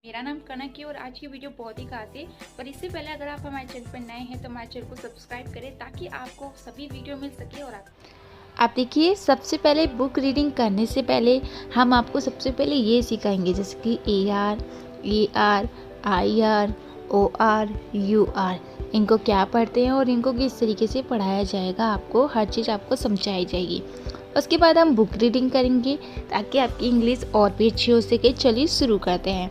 मेरा नाम कनक है और आज की वीडियो बहुत ही खास है। पर इससे पहले अगर आप हमारे चैनल पर नए हैं तो हमारे चैनल को सब्सक्राइब करें ताकि आपको सभी वीडियो मिल सके। और आप देखिए, सबसे पहले बुक रीडिंग करने से पहले हम आपको सबसे पहले ये सिखाएंगे, जैसे कि AR, IR, OR, UR इनको क्या पढ़ते हैं और इनको किस तरीके से पढ़ाया जाएगा, आपको हर चीज़ आपको समझाई जाएगी। उसके बाद हम बुक रीडिंग करेंगे ताकि आपकी इंग्लिश और भी अच्छी हो सके। चलिए शुरू करते हैं।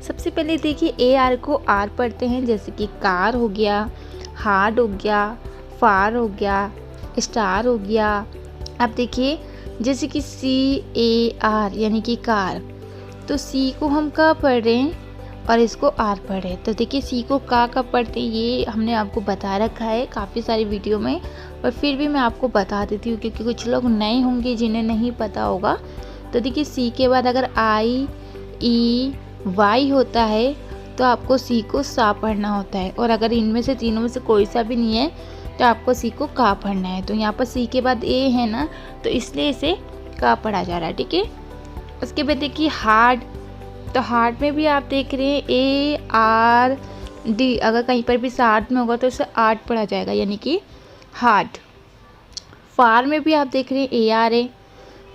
सबसे पहले देखिए, AR को R पढ़ते हैं, जैसे कि कार हो गया, हार्ड हो गया, फार हो गया, स्टार हो गया। अब देखिए, जैसे कि CAR यानी कि कार, तो C को हम का पढ़ रहे हैं और इसको R पढ़ रहे हैं। तो देखिए, C को का कब पढ़ते हैं ये हमने आपको बता रखा है काफ़ी सारी वीडियो में, पर फिर भी मैं आपको बता देती हूँ क्योंकि कुछ लोग नए होंगे जिन्हें नहीं पता होगा। तो देखिए, C के बाद अगर IEY होता है तो आपको C को सा पढ़ना होता है, और अगर इनमें से तीनों में से कोई सा भी नहीं है तो आपको C को का पढ़ना है। तो यहाँ पर C के बाद A है ना, तो इसलिए इसे का पढ़ा जा रहा है, ठीक है। उसके बाद देखिए हार्ड, तो हार्ड में भी आप देख रहे हैं ARD, अगर कहीं पर भी सार्ड में होगा तो इसे आर्ट पढ़ा जाएगा, यानी कि हार्ड। फार में भी आप देख रहे हैं AR है।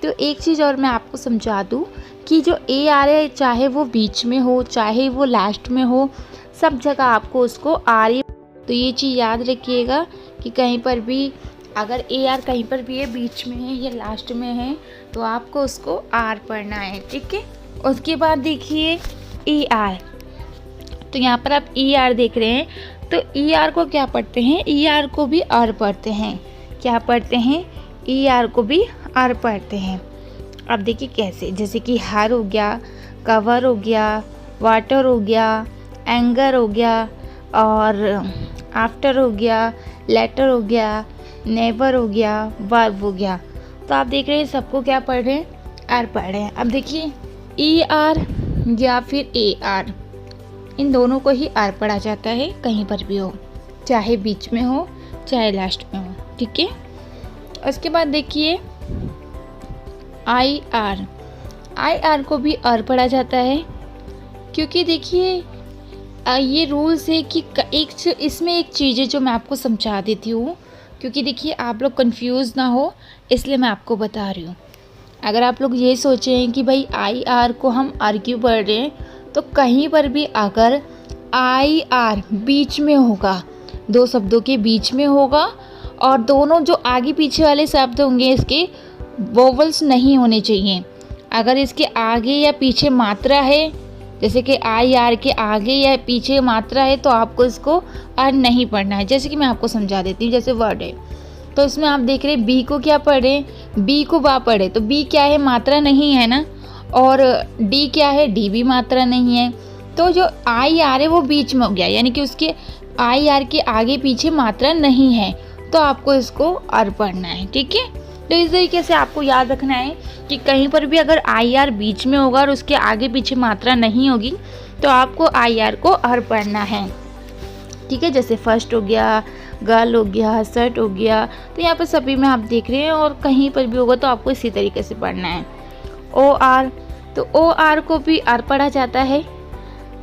तो एक चीज़ और मैं आपको समझा दूँ कि जो AR है, चाहे वो बीच में हो चाहे वो लास्ट में हो, सब जगह आपको उसको R। तो ये चीज़ याद रखिएगा कि कहीं पर भी अगर AR कहीं पर भी है, बीच में है या लास्ट में है, तो आपको उसको R पढ़ना है, ठीक है। उसके बाद देखिए ER, तो यहाँ पर आप ER देख रहे हैं, तो ER को क्या पढ़ते हैं, ER को भी R पढ़ते हैं। क्या पढ़ते हैं, ER को भी R पढ़ते हैं। अब देखिए कैसे, जैसे कि हर हो गया, कवर हो गया, वाटर हो गया, एंगर हो गया, और आफ्टर हो गया, लेटर हो गया, नेवर हो गया, वर्ब हो गया। तो आप देख रहे हैं सबको क्या पढ़ रहे हैं, R पढ़ रहे हैं। अब देखिए ER या फिर AR, इन दोनों को ही R पढ़ा जाता है, कहीं पर भी हो, चाहे बीच में हो चाहे लास्ट में हो, ठीक है। उसके बाद देखिए IR को भी R पढ़ा जाता है, क्योंकि देखिए ये रूल्स है कि इसमें एक चीज़ है जो मैं आपको समझा देती हूँ, क्योंकि देखिए आप लोग कंफ्यूज ना हो, इसलिए मैं आपको बता रही हूँ। अगर आप लोग ये सोचें कि भाई IR को हम R क्यों पढ़ रहे हैं, तो कहीं पर भी अगर IR बीच में होगा, दो शब्दों के बीच में होगा, और दोनों जो आगे पीछे वाले शब्द होंगे इसके वोवल्स नहीं होने चाहिए। अगर इसके आगे या पीछे मात्रा है, जैसे कि IR के आगे या पीछे मात्रा है, तो आपको इसको R नहीं पढ़ना है। जैसे कि मैं आपको समझा देती हूँ, जैसे वर्ड है, तो इसमें आप देख रहे हैं B को क्या पढ़े, B को बा पढ़े, तो B क्या है, मात्रा नहीं है ना, और D क्या है, D भी मात्रा नहीं है। तो जो IR है वो बीच में हो गया, यानी कि उसके IR के आगे पीछे मात्रा नहीं है, तो आपको इसको R पढ़ना है, ठीक है। तो इस तरीके से आपको याद रखना है कि कहीं पर भी अगर IR बीच में होगा और उसके आगे पीछे मात्रा नहीं होगी, तो आपको IR को R पढ़ना है, ठीक है। जैसे फर्स्ट हो गया, गर्ल हो गया, शर्ट हो गया, तो यहाँ पर सभी में आप देख रहे हैं, और कहीं पर भी होगा तो आपको इसी तरीके से पढ़ना है। OR, तो OR को भी R पढ़ा जाता है।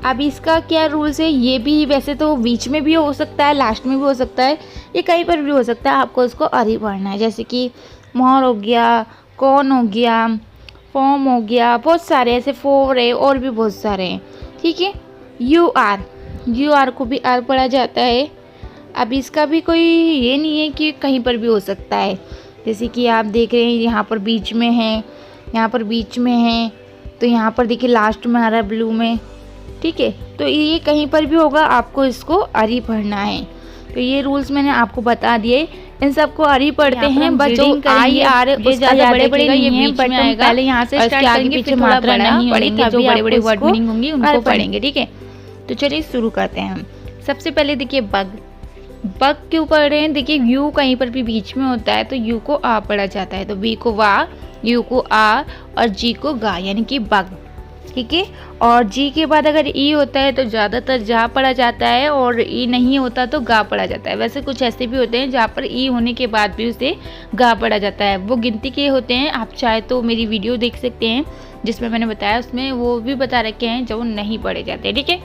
अब इसका क्या रूल्स है, ये भी वैसे तो बीच में भी हो सकता है, लास्ट में भी हो सकता है, ये कहीं पर भी हो सकता है, आपको इसको R ही पढ़ना है। जैसे कि मोर हो गया, कौन हो गया, फॉर्म हो गया, बहुत सारे ऐसे, फोर है, और भी बहुत सारे हैं, ठीक है। UR को भी R पढ़ा जाता है। अब इसका भी कोई ये नहीं है कि कहीं पर भी हो सकता है, जैसे कि आप देख रहे हैं यहाँ पर बीच में है, यहाँ पर बीच में है, तो यहाँ पर देखिए लास्ट में आ रहा है ब्लू में, ठीक है। तो ये कहीं पर भी होगा, आपको इसको R ही पढ़ना है। तो ये रूल्स मैंने आपको बता दिए, इन सबको R ही पढ़ते हैं। बट जो IR ये ज़्यादा बड़े-बड़े नहीं हैं, बट हम पहले यहाँ से स्टार्ट करेंगे, फिर थोड़ा बड़ा नहीं पढ़ेंगे, जो बड़े-बड़े वर्ड मीनिंग होंगे उनको पढ़ेंगे, ठीक है। तो चलिए शुरू करते हैं हम। सबसे पहले देखिए बग क्यों पढ़ रहे हैं, देखिए U कहीं पर भी बीच में होता है तो U को आ पढ़ा जाता है, तो B को वा, U को आ, और G को गा, यानी कि बग। ठीक है। और जी के बाद अगर ई होता है तो ज़्यादातर जा पढ़ा जाता है, और ई नहीं होता तो गा पढ़ा जाता है। वैसे कुछ ऐसे भी होते हैं जहाँ पर ई होने के बाद भी उसे गा पढ़ा जाता है, वो गिनती के होते हैं। आप चाहे तो मेरी वीडियो देख सकते हैं जिसमें मैंने बताया, उसमें वो भी बता रखे हैं जो नहीं पढ़े जाते, ठीक है।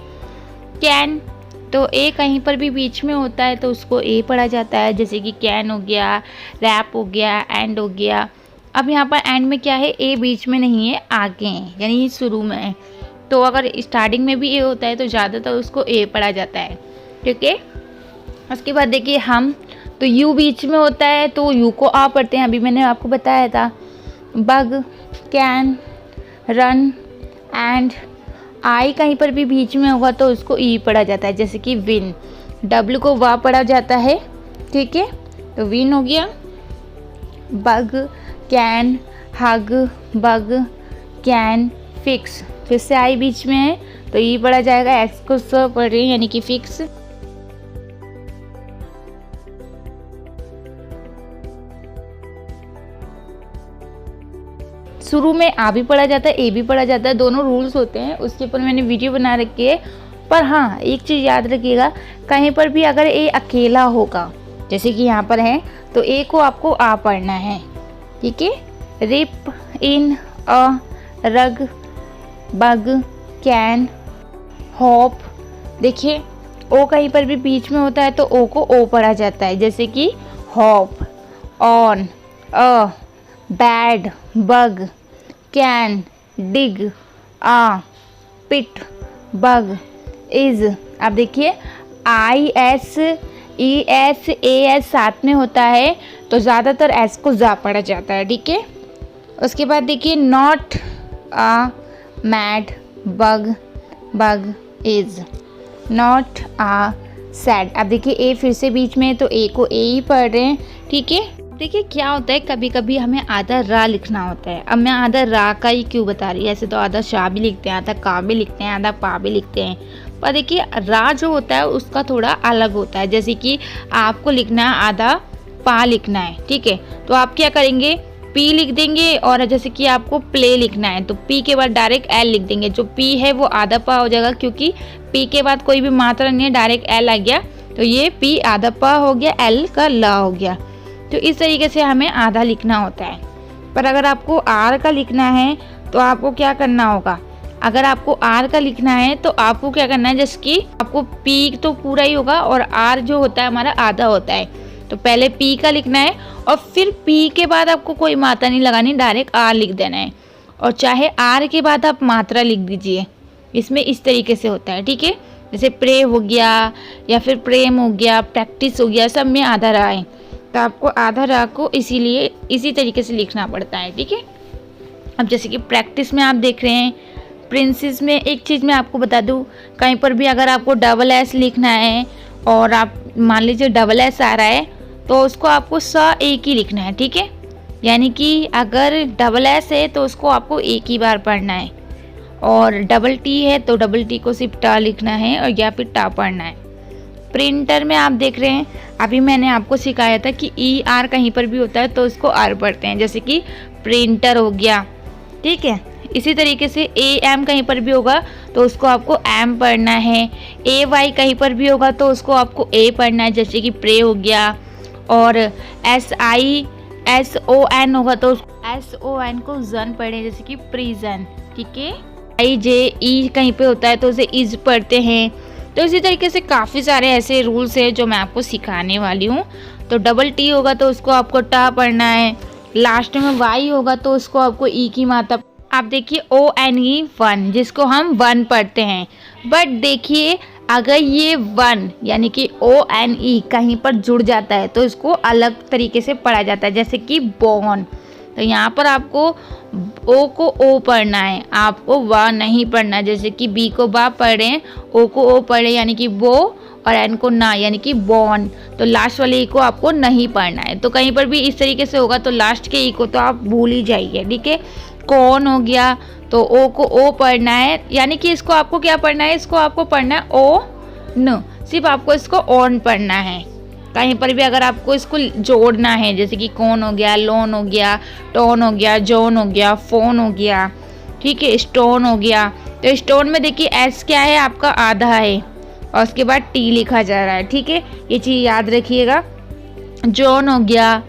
कैन, तो ए कहीं पर भी बीच में होता है तो उसको ए पढ़ा जाता है, जैसे कि कैन हो गया, रैप हो गया, एंड हो गया। अब यहाँ पर एंड में क्या है, ए बीच में नहीं है, आगे है, यानी शुरू में है। तो अगर स्टार्टिंग में भी ए होता है तो ज़्यादातर उसको ए पढ़ा जाता है, ठीक है। उसके बाद देखिए हम, तो यू बीच में होता है तो यू को आ पढ़ते हैं, अभी मैंने आपको बताया था। Bug, can, run, and I कहीं पर भी बीच में होगा तो उसको ई पढ़ा जाता है, जैसे कि विन। डब्ल्यू को वा पढ़ा जाता है, ठीक है, तो विन हो गया। Bug, can, hug, bug, can, fix, फिर से आई बीच में है तो ई पढ़ा जाएगा, एक्स को स पढ़ रही है यानी कि फिक्स। शुरू में आ भी पढ़ा जाता है, ए भी पढ़ा जाता है, दोनों रूल्स होते हैं, उसके ऊपर मैंने वीडियो बना रखी है। पर हाँ, एक चीज़ याद रखिएगा, कहीं पर भी अगर ए अकेला होगा, जैसे कि यहाँ पर है, तो ए को आपको आ पढ़ना है, ठीक है। रिप, इन, अ, रग, बग, कैन, हॉप। देखिए ओ कहीं पर भी बीच में होता है तो ओ को ओ पढ़ा जाता है, जैसे कि hop, on, a, bad, bug, can, dig, a, pit, bug, is. अब देखिए I S, E S, A S साथ में होता है तो ज़्यादातर एस को जा पढ़ा जाता है, ठीक है। उसके बाद देखिए not, a, mad, bug, bug, is, not, a, sad. अब देखिए ए फिर से बीच में है तो ए को ए ही पढ़ रहे हैं, ठीक है। देखिए क्या होता है, कभी कभी हमें आधा रा लिखना होता है। अब मैं आधा रा का ही क्यों बता रही है, ऐसे तो आधा शाह भी लिखते हैं, आधा का भी लिखते हैं, आधा पा भी लिखते हैं, पर देखिए रा जो होता है उसका थोड़ा अलग होता है। जैसे कि आपको लिखना है आधा पा लिखना है, ठीक है, तो आप क्या करेंगे, पी लिख देंगे। और जैसे कि आपको प्ले लिखना है तो पी के बाद डायरेक्ट एल लिख देंगे, जो पी है वो आधा पा हो जाएगा, क्योंकि पी के बाद कोई भी मात्रा नहीं है, डायरेक्ट एल आ गया, तो ये पी आधा पा हो गया, एल का ला हो गया। तो इस तरीके से हमें आधा लिखना होता है। पर अगर आपको आर का लिखना है तो आपको क्या करना होगा, अगर आपको आर का लिखना है तो आपको क्या करना है, जैसे कि आपको पी तो पूरा ही होगा और आर जो होता है हमारा आधा होता है, तो पहले पी का लिखना है और फिर पी के बाद आपको कोई मात्रा नहीं लगानी, डायरेक्ट आर लिख देना है। और चाहे आर के बाद आप मात्रा लिख दीजिए, इसमें इस तरीके से होता है, ठीक है। जैसे प्रे हो गया या फिर प्रेम हो गया, प्रैक्टिस हो गया, सब में आधा रा है, तो आपको आधा रा को इसीलिए इसी तरीके से लिखना पड़ता है, ठीक है। अब जैसे कि प्रैक्टिस में आप देख रहे हैं, प्रिंसेस में एक चीज़ मैं आपको बता दूं, कहीं पर भी अगर आपको डबल एस लिखना है और आप मान लीजिए डबल एस आ रहा है तो उसको आपको स एक ही लिखना है, ठीक है। यानी कि अगर डबल एस है तो उसको आपको एक ही बार पढ़ना है, और डबल टी है तो डबल टी को सिर्फ टा लिखना है और या फिर टा पढ़ना है। प्रिंटर में आप देख रहे हैं, अभी मैंने आपको सिखाया था कि ई आर कहीं पर भी होता है तो उसको आर पढ़ते हैं, जैसे कि प्रिंटर हो गया, ठीक है। इसी तरीके से ए एम कहीं पर भी होगा तो उसको आपको एम पढ़ना है, ए वाई कहीं पर भी होगा तो उसको आपको ए पढ़ना है, जैसे कि प्रे हो गया। और S I S O N होगा तो एस ओ एन को जन पढ़े, जैसे कि प्रिजन, ठीक है। आई जे ई कहीं पे होता है तो उसे इज पढ़ते हैं। तो इसी तरीके से काफ़ी सारे ऐसे रूल्स हैं जो मैं आपको सिखाने वाली हूँ। तो डबल टी होगा तो उसको आपको टा पढ़ना है, लास्ट में वाई होगा तो उसको आपको ई की मात्रा। आप देखिए ओ एन ई वन, जिसको हम वन पढ़ते हैं, बट देखिए अगर ये वन यानी कि ओ एन ई कहीं पर जुड़ जाता है तो इसको अलग तरीके से पढ़ा जाता है, जैसे कि बॉन। तो यहाँ पर आपको ओ को ओ पढ़ना है, आपको वा नहीं पढ़ना, जैसे कि बी को बा पढ़ रहे हैं, ओ को ओ पढ़े यानी कि बो, और एन को ना यानी कि बॉन। तो लास्ट वाले ई को आपको नहीं पढ़ना है। तो कहीं पर भी इस तरीके से होगा तो लास्ट के ई को तो आप भूल ही जाइए, ठीक है। कौन हो गया तो ओ को ओ पढ़ना है, यानी कि इसको आपको क्या पढ़ना है, इसको आपको पढ़ना है ओ न, सिर्फ आपको इसको ऑन पढ़ना है। कहीं पर भी अगर आपको इसको जोड़ना है, जैसे कि कौन हो गया, लोन हो गया, टोन हो गया, जोन हो गया, फोन हो गया, ठीक है। स्टोन हो गया, तो स्टोन में देखिए एस क्या है आपका आधा है और उसके बाद टी लिखा जा रहा है, ठीक है, ये चीज़ याद रखिएगा। जॉन हो गया,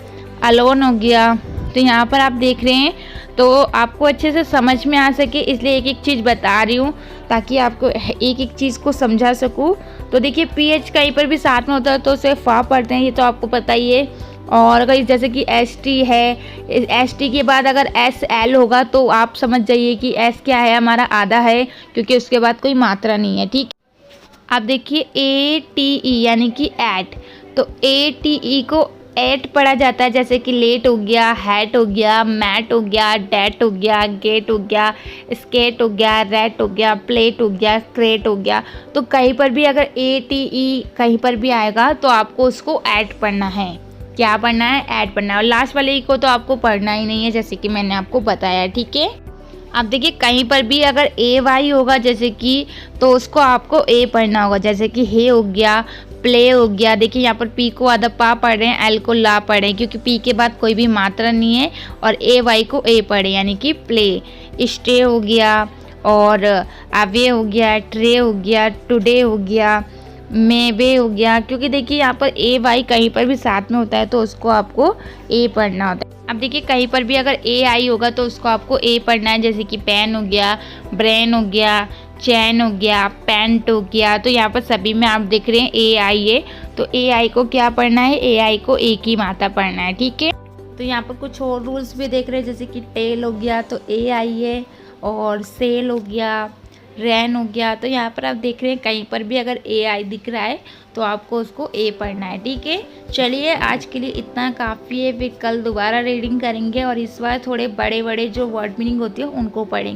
अलोन हो गया। तो यहाँ पर आप देख रहे हैं, तो आपको अच्छे से समझ में आ सके इसलिए एक एक चीज़ बता रही हूँ ताकि आपको एक एक चीज़ को समझा सकूँ। तो देखिए पीएच कहीं पर भी साथ में होता है तो उसे फा पढ़ते हैं, ये तो आपको पता ही है। और अगर जैसे कि एस टी है, एस टी के बाद अगर एस एल होगा तो आप समझ जाइए कि एस क्या है हमारा आधा है, क्योंकि उसके बाद कोई मात्रा नहीं है, ठीक। आप देखिए ए टी ई यानी कि एट, तो ए टी ई को एट पढ़ा जाता है, जैसे कि लेट हो गया, हैट हो गया, मैट हो गया, डेट हो गया, गेट हो गया, स्केट हो गया, रेट हो गया, प्लेट हो गया, क्रेट हो गया। तो कहीं पर भी अगर ए टी ई कहीं पर भी आएगा तो आपको उसको ऐड पढ़ना है। क्या पढ़ना है? ऐड पढ़ना है। और लास्ट वाले ई को तो आपको पढ़ना ही नहीं है, जैसे कि मैंने आपको बताया, ठीक है। आप देखिए कहीं पर भी अगर ए वाई होगा जैसे कि, तो उसको आपको ए पढ़ना होगा, जैसे कि हे हो गया, प्ले हो गया। देखिए यहाँ पर पी को आधा पा पढ़ रहे हैं, एल को ला पढ़ रहे हैं, क्योंकि पी के बाद कोई भी मात्रा नहीं है, और ए वाई को ए पढ़े यानी कि प्ले। स्टे हो गया, और अवे हो गया, ट्रे हो गया, टुडे हो गया, मेवे हो गया। क्योंकि देखिए यहाँ पर ए वाई कहीं पर भी साथ में होता है तो उसको आपको ए पढ़ना होता है। अब देखिए कहीं पर भी अगर ए आई होगा तो उसको आपको ए पढ़ना है, जैसे कि पेन हो गया, ब्रेन हो गया, चैन हो गया, पैंट हो गया। तो यहाँ पर सभी में आप देख रहे हैं ए आई है, तो ए आई को क्या पढ़ना है? ए आई को एक ही मात्रा पढ़ना है, ठीक है। तो यहाँ पर कुछ और रूल्स भी देख रहे हैं, जैसे कि टेल हो गया तो ए आई है, और सेल हो गया, रैन हो गया। तो यहाँ पर आप देख रहे हैं कहीं पर भी अगर ए आई दिख रहा है तो आपको उसको ए पढ़ना है, ठीक है। चलिए आज के लिए इतना काफ़ी है, फिर कल दोबारा रीडिंग करेंगे और इस बार थोड़े बड़े बड़े जो वर्ड मीनिंग होती है उनको पढ़ेंगे।